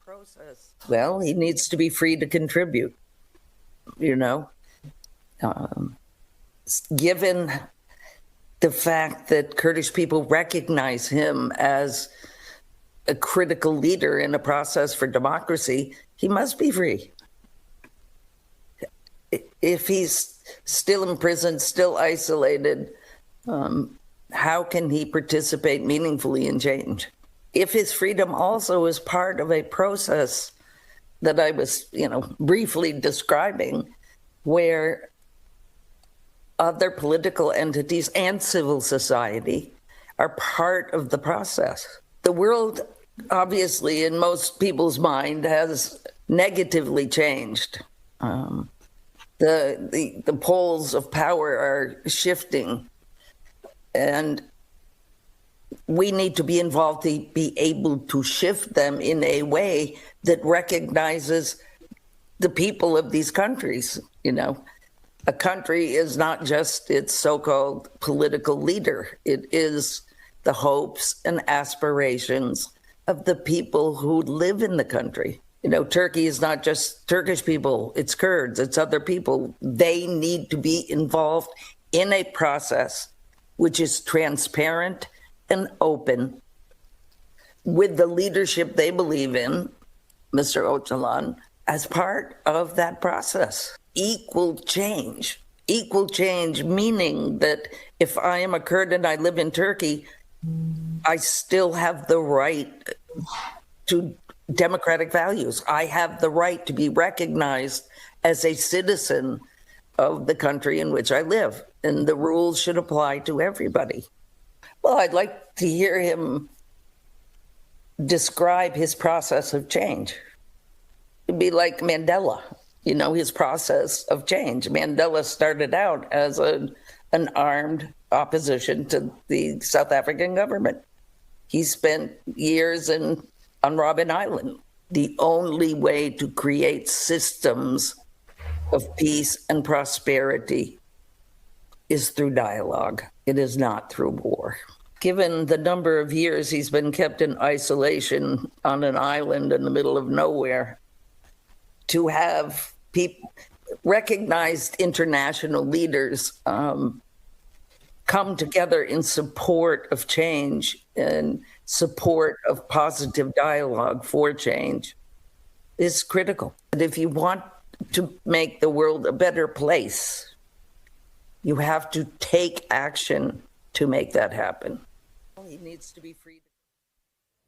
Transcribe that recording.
Process. Well, he needs to be free to contribute, you know. Given the fact that Kurdish people recognize him as a critical leader in a process for democracy, he must be free. If he's still imprisoned, still isolated, how can he participate meaningfully in change? If his freedom also is part of a process that I was, briefly describing, where other political entities and civil society are part of the process. The world, obviously, in most people's mind, has negatively changed. The poles of power are shifting, and we need to be involved to be able to shift them in a way that recognizes the people of these countries. A country is not just its so-called political leader. It is the hopes and aspirations of the people who live in the country. Turkey is not just Turkish people, it's Kurds, it's other people. They need to be involved in a process which is transparent and open, with the leadership they believe in, Mr. Ocalan, as part of that process. Equal change meaning that if I am a Kurd and I live in Turkey, I still have the right to democratic values. I have the right to be recognized as a citizen of the country in which I live, and the rules should apply to everybody. Well, I'd like to hear him describe his process of change. It'd be like Mandela, his process of change. Mandela started out as an armed opposition to the South African government. He spent years on Robben Island. The only way to create systems of peace and prosperity is through dialogue. It is not through war. Given the number of years he's been kept in isolation on an island in the middle of nowhere, to have recognized international leaders come together in support of change and support of positive dialogue for change is critical. And if you want to make the world a better place, you have to take action to make that happen. He needs to be free.